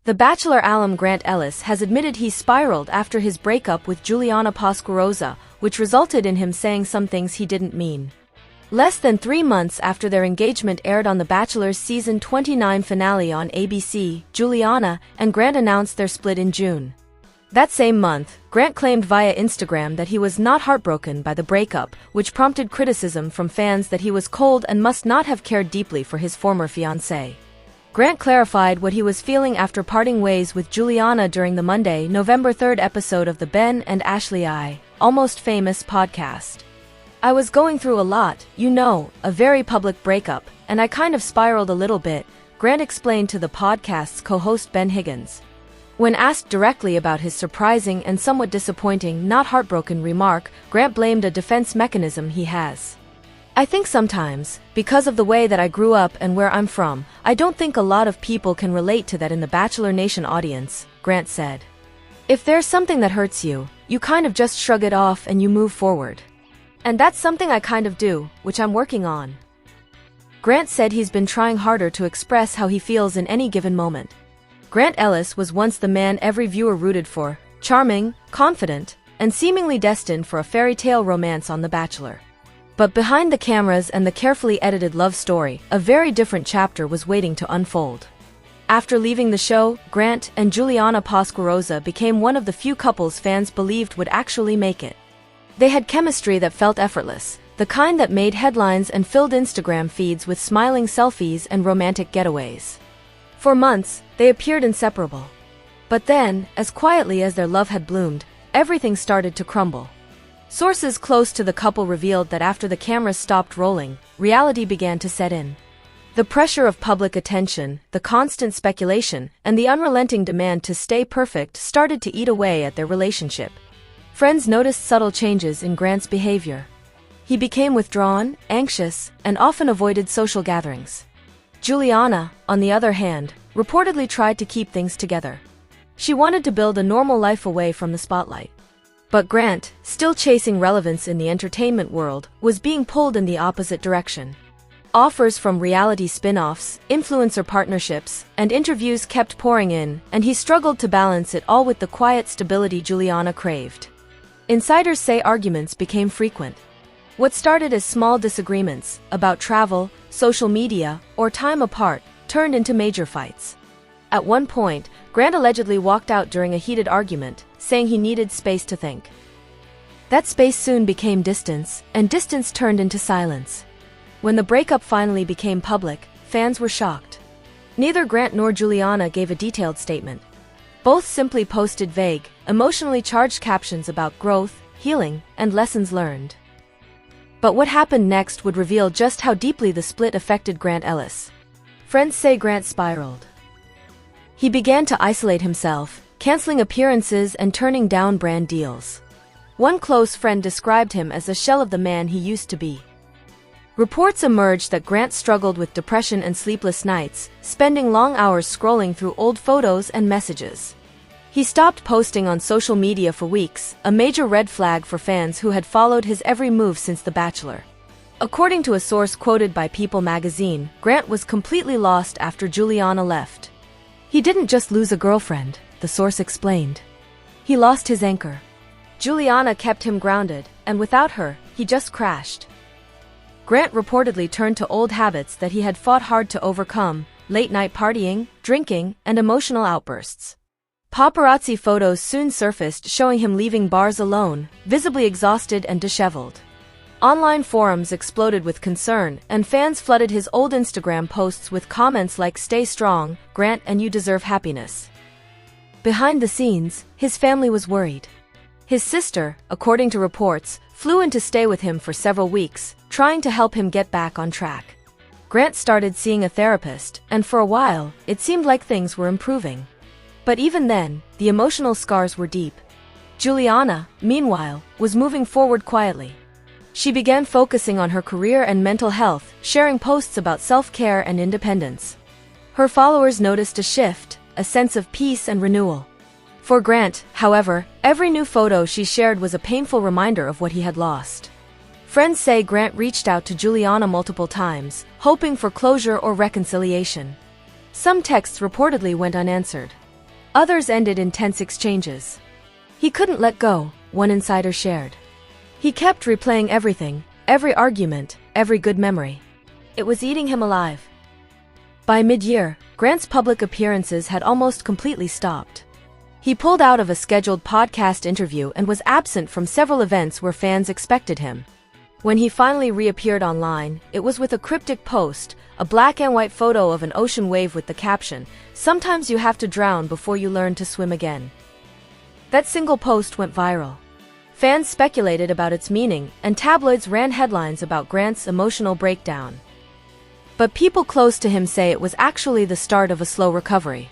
The Bachelor alum Grant Ellis has admitted he spiraled after his breakup with Juliana Pasquarosa, which resulted in him saying some things he didn't mean. Less than 3 months after their engagement aired on The Bachelor's season 29 finale on ABC, Juliana and Grant announced their split in June. That same month, Grant claimed via Instagram that he was not heartbroken by the breakup, which prompted criticism from fans that he was cold and must not have cared deeply for his former fiancée. Grant clarified what he was feeling after parting ways with Juliana during the Monday, November 3 episode of the Ben and Ashley I, Almost Famous podcast. "I was going through a lot, a very public breakup, and I kind of spiraled a little bit," Grant explained to the podcast's co-host Ben Higgins. When asked directly about his surprising and somewhat disappointing not heartbroken remark, Grant blamed a defense mechanism he has. "I think sometimes, because of the way that I grew up and where I'm from, I don't think a lot of people can relate to that in the Bachelor Nation audience," Grant said. "If there's something that hurts you, you kind of just shrug it off and you move forward. And that's something I kind of do, which I'm working on." Grant said he's been trying harder to express how he feels in any given moment. Grant Ellis was once the man every viewer rooted for, charming, confident, and seemingly destined for a fairy tale romance on The Bachelor. But behind the cameras and the carefully edited love story, a very different chapter was waiting to unfold. After leaving the show, Grant and Juliana Pasquarosa became one of the few couples fans believed would actually make it. They had chemistry that felt effortless, the kind that made headlines and filled Instagram feeds with smiling selfies and romantic getaways. For months, they appeared inseparable. But then, as quietly as their love had bloomed, everything started to crumble. Sources close to the couple revealed that after the cameras stopped rolling, reality began to set in. The pressure of public attention, the constant speculation, and the unrelenting demand to stay perfect started to eat away at their relationship. Friends noticed subtle changes in Grant's behavior. He became withdrawn, anxious, and often avoided social gatherings. Juliana, on the other hand, reportedly tried to keep things together. She wanted to build a normal life away from the spotlight. But Grant, still chasing relevance in the entertainment world, was being pulled in the opposite direction. Offers from reality spin-offs, influencer partnerships, and interviews kept pouring in, and he struggled to balance it all with the quiet stability Juliana craved. Insiders say arguments became frequent. What started as small disagreements about travel, social media, or time apart turned into major fights. At one point, Grant allegedly walked out during a heated argument, saying he needed space to think. That space soon became distance, and distance turned into silence. When the breakup finally became public, fans were shocked. Neither Grant nor Juliana gave a detailed statement. Both simply posted vague, emotionally charged captions about growth, healing, and lessons learned. But what happened next would reveal just how deeply the split affected Grant Ellis. Friends say Grant spiraled. He began to isolate himself, canceling appearances and turning down brand deals. One close friend described him as a shell of the man he used to be. Reports emerged that Grant struggled with depression and sleepless nights, spending long hours scrolling through old photos and messages. He stopped posting on social media for weeks, a major red flag for fans who had followed his every move since The Bachelor. According to a source quoted by People magazine, Grant was completely lost after Juliana left. "He didn't just lose a girlfriend," the source explained. "He lost his anchor. Juliana kept him grounded, and without her, he just crashed." Grant reportedly turned to old habits that he had fought hard to overcome: late-night partying, drinking, and emotional outbursts. Paparazzi photos soon surfaced showing him leaving bars alone, visibly exhausted and disheveled. Online forums exploded with concern, and fans flooded his old Instagram posts with comments like "Stay strong, Grant, and you deserve happiness." Behind the scenes, his family was worried. His sister, according to reports, flew in to stay with him for several weeks, trying to help him get back on track. Grant started seeing a therapist, and for a while, it seemed like things were improving. But even then, the emotional scars were deep. Juliana, meanwhile, was moving forward quietly. She began focusing on her career and mental health, sharing posts about self-care and independence. Her followers noticed a shift, a sense of peace and renewal. For Grant, however, every new photo she shared was a painful reminder of what he had lost. Friends say Grant reached out to Juliana multiple times, hoping for closure or reconciliation. Some texts reportedly went unanswered. Others ended in tense exchanges. He couldn't let go, one insider shared. He kept replaying everything, every argument, every good memory. It was eating him alive. By mid-year, Grant's public appearances had almost completely stopped. He pulled out of a scheduled podcast interview and was absent from several events where fans expected him. When he finally reappeared online, it was with a cryptic post, a black and white photo of an ocean wave with the caption, "Sometimes you have to drown before you learn to swim again." That single post went viral. Fans speculated about its meaning, and tabloids ran headlines about Grant's emotional breakdown. But people close to him say it was actually the start of a slow recovery.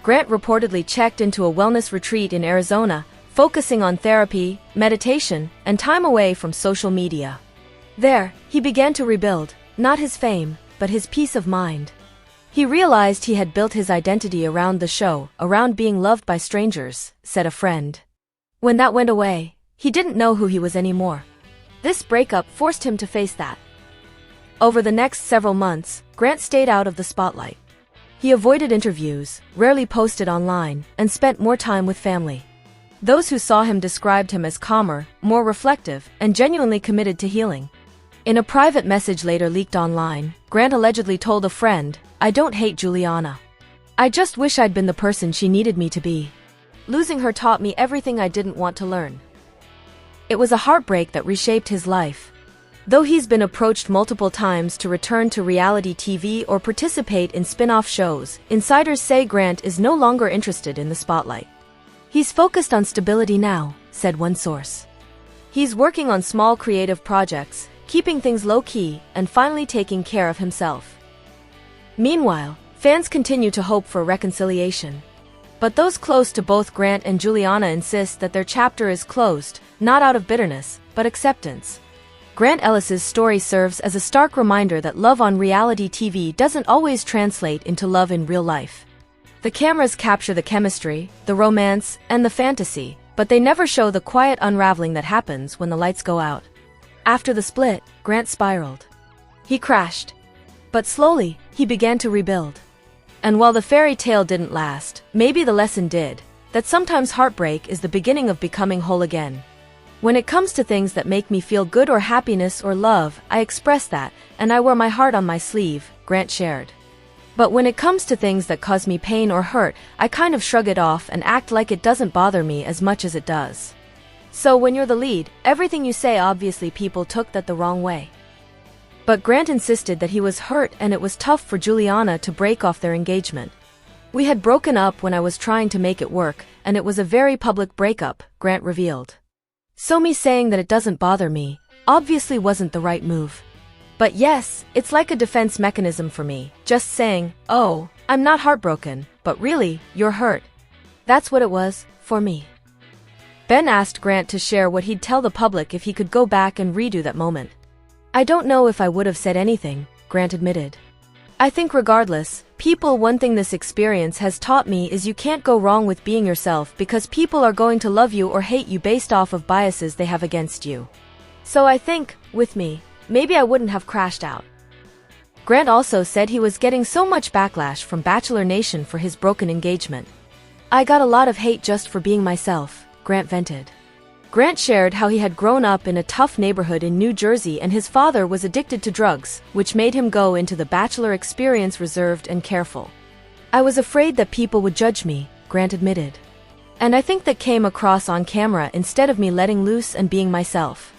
Grant reportedly checked into a wellness retreat in Arizona, focusing on therapy, meditation, and time away from social media. There, he began to rebuild, not his fame, but his peace of mind. He realized he had built his identity around the show, around being loved by strangers, said a friend. When that went away, he didn't know who he was anymore. This breakup forced him to face that. Over the next several months, Grant stayed out of the spotlight. He avoided interviews, rarely posted online, and spent more time with family. Those who saw him described him as calmer, more reflective, and genuinely committed to healing. In a private message later leaked online, Grant allegedly told a friend, "I don't hate Juliana. I just wish I'd been the person she needed me to be. Losing her taught me everything I didn't want to learn." It was a heartbreak that reshaped his life. Though he's been approached multiple times to return to reality TV or participate in spin-off shows, insiders say Grant is no longer interested in the spotlight. "He's focused on stability now," said one source. "He's working on small creative projects, keeping things low-key, and finally taking care of himself." Meanwhile, fans continue to hope for reconciliation. But those close to both Grant and Juliana insist that their chapter is closed, not out of bitterness, but acceptance. Grant Ellis's story serves as a stark reminder that love on reality TV doesn't always translate into love in real life. The cameras capture the chemistry, the romance, and the fantasy, but they never show the quiet unraveling that happens when the lights go out. After the split, Grant spiraled. He crashed. But slowly, he began to rebuild. And while the fairy tale didn't last, maybe the lesson did, that sometimes heartbreak is the beginning of becoming whole again. "When it comes to things that make me feel good or happiness or love, I express that, and I wear my heart on my sleeve," Grant shared. "But when it comes to things that cause me pain or hurt, I kind of shrug it off and act like it doesn't bother me as much as it does." So when you're the lead, everything you say obviously people took that the wrong way. But Grant insisted that he was hurt and it was tough for Juliana to break off their engagement. "We had broken up when I was trying to make it work, and it was a very public breakup," Grant revealed. "So me saying that it doesn't bother me, obviously wasn't the right move. But yes, it's like a defense mechanism for me, just saying, 'Oh, I'm not heartbroken, but really, you're hurt.' That's what it was, for me." Ben asked Grant to share what he'd tell the public if he could go back and redo that moment. "I don't know if I would have said anything," Grant admitted. "I think regardless, one thing this experience has taught me is you can't go wrong with being yourself because people are going to love you or hate you based off of biases they have against you. So I think, with me, maybe I wouldn't have crashed out." Grant also said he was getting so much backlash from Bachelor Nation for his broken engagement. "I got a lot of hate just for being myself," Grant vented. Grant shared how he had grown up in a tough neighborhood in New Jersey and his father was addicted to drugs, which made him go into the Bachelor experience reserved and careful. "I was afraid that people would judge me," Grant admitted. "And I think that came across on camera instead of me letting loose and being myself.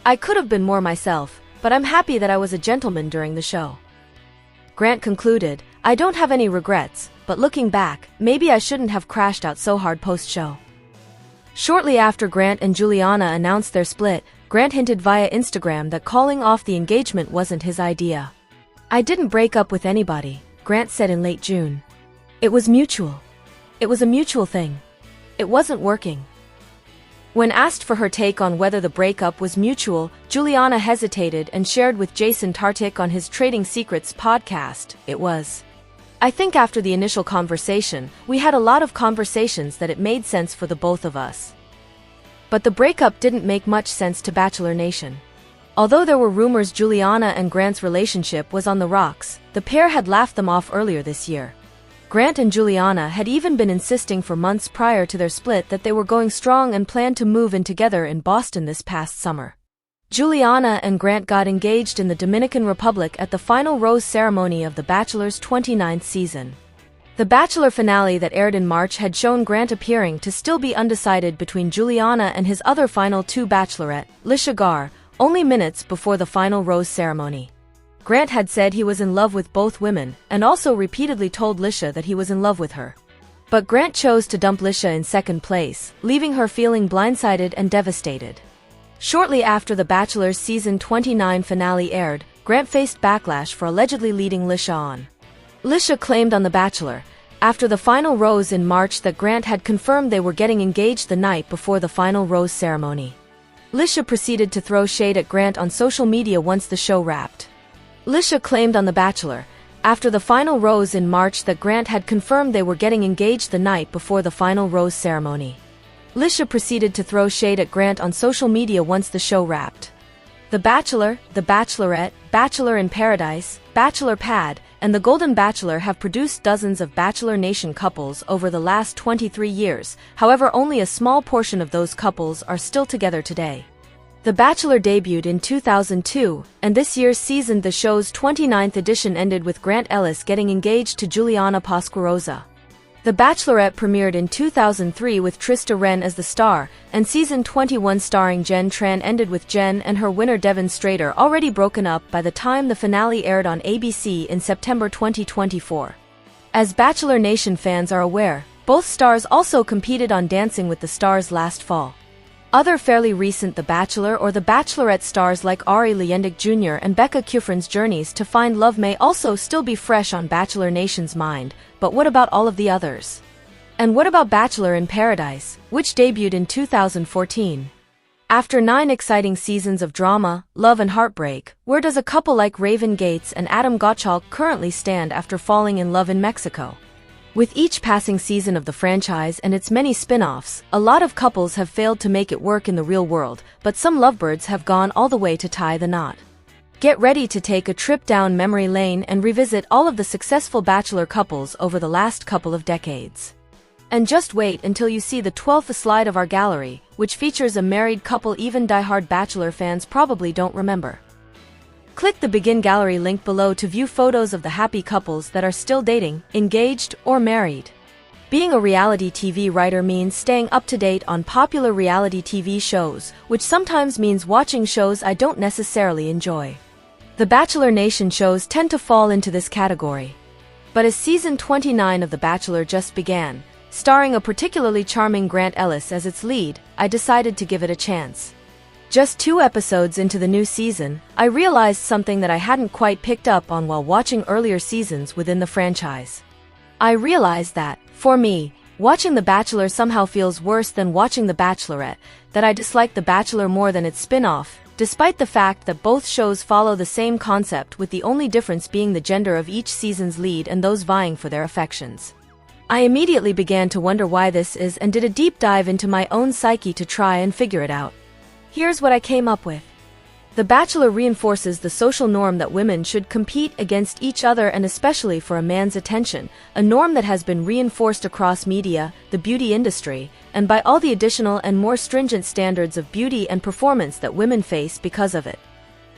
I could have been more myself, but I'm happy that I was a gentleman during the show." Grant concluded, "I don't have any regrets, but looking back, maybe I shouldn't have crashed out so hard post-show." Shortly after Grant and Juliana announced their split, Grant hinted via Instagram that calling off the engagement wasn't his idea. "I didn't break up with anybody," Grant said in late June. "It was mutual. It was a mutual thing. It wasn't working." When asked for her take on whether the breakup was mutual, Juliana hesitated and shared with Jason Tartick on his Trading Secrets podcast, "It was. I think after the initial conversation, we had a lot of conversations that it made sense for the both of us." But the breakup didn't make much sense to Bachelor Nation. Although there were rumors Juliana and Grant's relationship was on the rocks, the pair had laughed them off earlier this year. Grant and Juliana had even been insisting for months prior to their split that they were going strong and planned to move in together in Boston this past summer. Juliana and Grant got engaged in the Dominican Republic at the final rose ceremony of The Bachelor's 29th season. The Bachelor finale that aired in March had shown Grant appearing to still be undecided between Juliana and his other final two bachelorette, Lisha Gar, only minutes before the final rose ceremony. Grant had said he was in love with both women, and also repeatedly told Lisha that he was in love with her. But Grant chose to dump Lisha in second place, leaving her feeling blindsided and devastated. Shortly after The Bachelor's season 29 finale aired, Grant faced backlash for allegedly leading Lisha on. Lisha claimed on The Bachelor, after the final rose in March, that Grant had confirmed they were getting engaged the night before the final rose ceremony. Lisha proceeded to throw shade at Grant on social media once the show wrapped. Lisha claimed on The Bachelor, after the final rose in March, that Grant had confirmed they were getting engaged the night before the final rose ceremony. Lisha proceeded to throw shade at Grant on social media once the show wrapped. The Bachelor, The Bachelorette, Bachelor in Paradise, Bachelor Pad, and The Golden Bachelor have produced dozens of Bachelor Nation couples over the last 23 years, however only a small portion of those couples are still together today. The Bachelor debuted in 2002, and this year's season, the show's 29th edition, ended with Grant Ellis getting engaged to Juliana Pasquarosa. The Bachelorette premiered in 2003 with Trista Wren as the star, and season 21 starring Jen Tran ended with Jen and her winner Devon Strader already broken up by the time the finale aired on ABC in September 2024. As Bachelor Nation fans are aware, both stars also competed on Dancing with the Stars last fall. Other fairly recent The Bachelor or The Bachelorette stars like Ari Leyendik Jr. and Becca Kufrin's journeys to find love may also still be fresh on Bachelor Nation's mind, but what about all of the others? And what about Bachelor in Paradise, which debuted in 2014? After 9 exciting seasons of drama, love and heartbreak, where does a couple like Raven Gates and Adam Gottschalk currently stand after falling in love in Mexico? With each passing season of the franchise and its many spin-offs, a lot of couples have failed to make it work in the real world, but some lovebirds have gone all the way to tie the knot. Get ready to take a trip down memory lane and revisit all of the successful Bachelor couples over the last couple of decades. And just wait until you see the 12th slide of our gallery, which features a married couple even die-hard Bachelor fans probably don't remember. Click the Begin Gallery link below to view photos of the happy couples that are still dating, engaged, or married. Being a reality TV writer means staying up to date on popular reality TV shows, which sometimes means watching shows I don't necessarily enjoy. The Bachelor Nation shows tend to fall into this category. But as season 29 of The Bachelor just began, starring a particularly charming Grant Ellis as its lead, I decided to give it a chance. Just 2 episodes into the new season, I realized something that I hadn't quite picked up on while watching earlier seasons within the franchise. I realized that, for me, watching The Bachelor somehow feels worse than watching The Bachelorette, that I dislike The Bachelor more than its spin-off, despite the fact that both shows follow the same concept with the only difference being the gender of each season's lead and those vying for their affections. I immediately began to wonder why this is and did a deep dive into my own psyche to try and figure it out. Here's what I came up with. The Bachelor reinforces the social norm that women should compete against each other and especially for a man's attention, a norm that has been reinforced across media, the beauty industry, and by all the additional and more stringent standards of beauty and performance that women face because of it.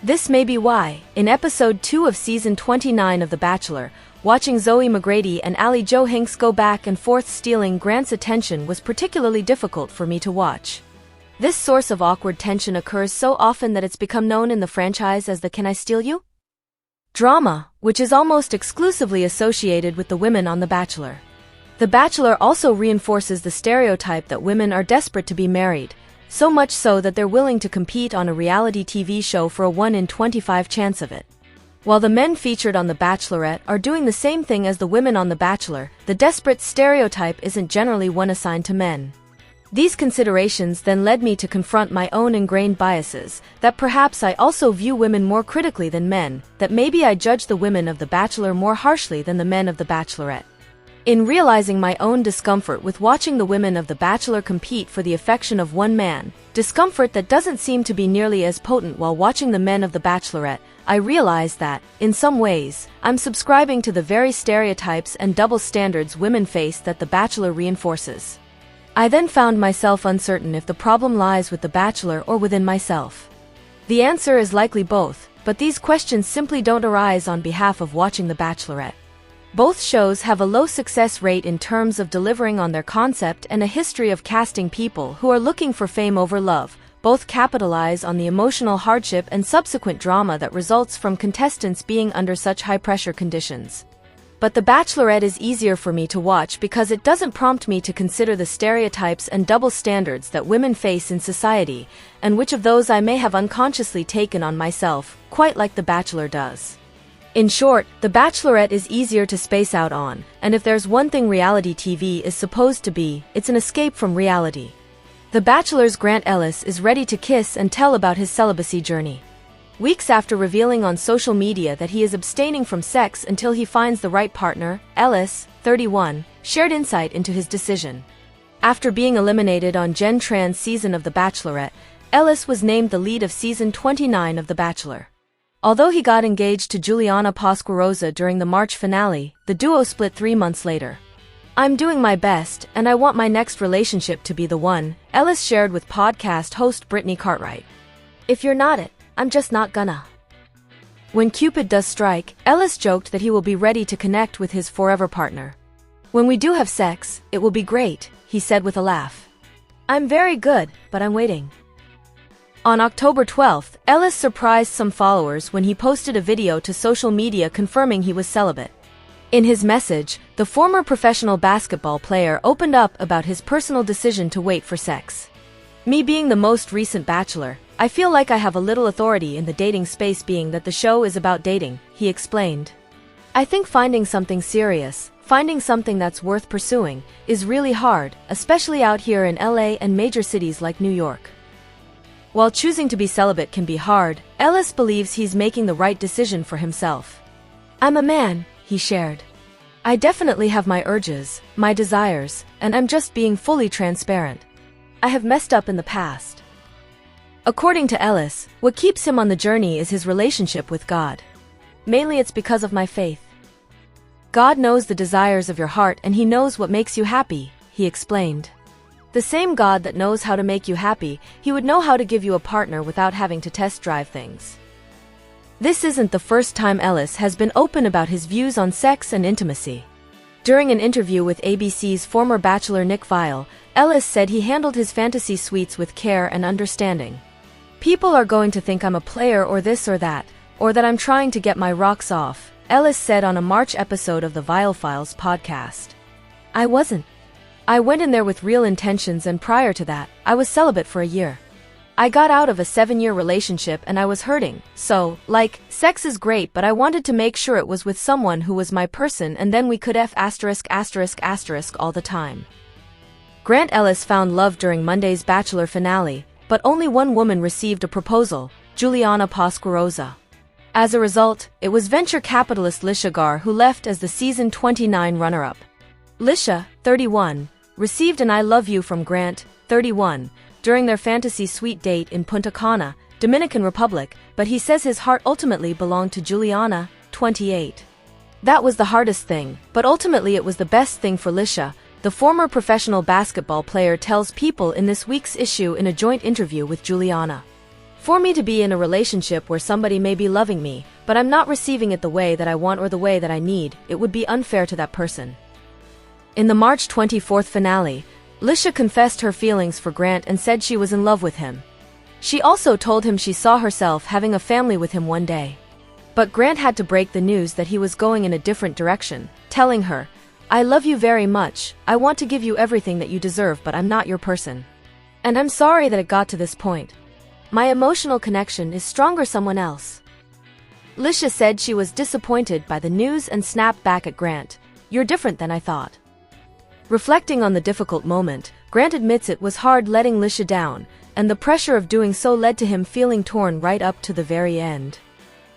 This may be why, in episode 2 of season 29 of The Bachelor, watching Zoe McGrady and Ally Jo Hinks go back and forth stealing Grant's attention was particularly difficult for me to watch. This source of awkward tension occurs so often that it's become known in the franchise as the "Can I Steal You?" drama, which is almost exclusively associated with the women on The Bachelor. The Bachelor also reinforces the stereotype that women are desperate to be married, so much so that they're willing to compete on a reality TV show for a 1 in 25 chance of it. While the men featured on The Bachelorette are doing the same thing as the women on The Bachelor, the desperate stereotype isn't generally one assigned to men. These considerations then led me to confront my own ingrained biases, that perhaps I also view women more critically than men, that maybe I judge the women of The Bachelor more harshly than the men of The Bachelorette. In realizing my own discomfort with watching the women of The Bachelor compete for the affection of one man, discomfort that doesn't seem to be nearly as potent while watching the men of The Bachelorette. I realize that, in some ways, I'm subscribing to the very stereotypes and double standards women face that The Bachelor reinforces. I then found myself uncertain if the problem lies with The Bachelor or within myself. The answer is likely both, but these questions simply don't arise on behalf of watching The Bachelorette. Both shows have a low success rate in terms of delivering on their concept and a history of casting people who are looking for fame over love. Both capitalize on the emotional hardship and subsequent drama that results from contestants being under such high-pressure conditions. But The Bachelorette is easier for me to watch because it doesn't prompt me to consider the stereotypes and double standards that women face in society, and which of those I may have unconsciously taken on myself, quite like The Bachelor does. In short, The Bachelorette is easier to space out on, and if there's one thing reality TV is supposed to be, it's an escape from reality. The Bachelor's Grant Ellis is ready to kiss and tell about his celibacy journey. Weeks after revealing on social media that he is abstaining from sex until he finds the right partner, Ellis, 31, shared insight into his decision. After being eliminated on Gen Tran's season of The Bachelorette, Ellis was named the lead of season 29 of The Bachelor. Although he got engaged to Juliana Pasquarosa during the March finale, the duo split 3 months later. "I'm doing my best, and I want my next relationship to be the one," Ellis shared with podcast host Brittany Cartwright. "If you're not it, I'm just not gonna." When Cupid does strike, Ellis joked that he will be ready to connect with his forever partner. "When we do have sex, it will be great," he said with a laugh. "I'm very good, but I'm waiting." On October 12th, Ellis surprised some followers when he posted a video to social media confirming he was celibate. In his message, the former professional basketball player opened up about his personal decision to wait for sex. "Me being the most recent bachelor, I feel like I have a little authority in the dating space being that the show is about dating," he explained. "I think finding something serious, finding something that's worth pursuing, is really hard, especially out here in LA and major cities like New York." While choosing to be celibate can be hard, Ellis believes he's making the right decision for himself. "I'm a man," he shared. "I definitely have my urges, my desires, and I'm just being fully transparent. I have messed up in the past." According to Ellis, what keeps him on the journey is his relationship with God. "Mainly it's because of my faith. God knows the desires of your heart and He knows what makes you happy," he explained. "The same God that knows how to make you happy, He would know how to give you a partner without having to test drive things." This isn't the first time Ellis has been open about his views on sex and intimacy. During an interview with ABC's former bachelor Nick Viall, Ellis said he handled his fantasy suites with care and understanding. "People are going to think I'm a player or this or that, or that I'm trying to get my rocks off," Ellis said on a March episode of the Viall Files podcast. "I wasn't. I went in there with real intentions, and prior to that, I was celibate for a year. I got out of a 7-year relationship and I was hurting, so, sex is great, but I wanted to make sure it was with someone who was my person, and then we could all the time." Grant Ellis found love during Monday's Bachelor finale, but only one woman received a proposal, Juliana Pasquarosa. As a result, it was venture capitalist Lisha Gar who left as the season 29 runner-up. Lisha, 31, received an "I love you" from Grant, 31, during their fantasy suite date in Punta Cana, Dominican Republic, but he says his heart ultimately belonged to Juliana, 28. "That was the hardest thing, but ultimately it was the best thing for Lisha," the former professional basketball player tells People in this week's issue in a joint interview with Juliana. "For me to be in a relationship where somebody may be loving me, but I'm not receiving it the way that I want or the way that I need, it would be unfair to that person." In the March 24th finale, Lisha confessed her feelings for Grant and said she was in love with him. She also told him she saw herself having a family with him one day. But Grant had to break the news that he was going in a different direction, telling her, "I love you very much, I want to give you everything that you deserve, but I'm not your person. And I'm sorry that it got to this point. My emotional connection is stronger someone else." Lisha said she was disappointed by the news and snapped back at Grant, "You're different than I thought." Reflecting on the difficult moment, Grant admits it was hard letting Lisha down, and the pressure of doing so led to him feeling torn right up to the very end.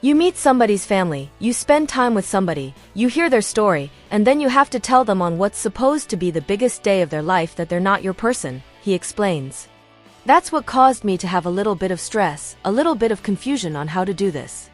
"You meet somebody's family, you spend time with somebody, you hear their story, and then you have to tell them on what's supposed to be the biggest day of their life that they're not your person," he explains. That's what caused me to have a little bit of stress, a little bit of confusion on how to do this.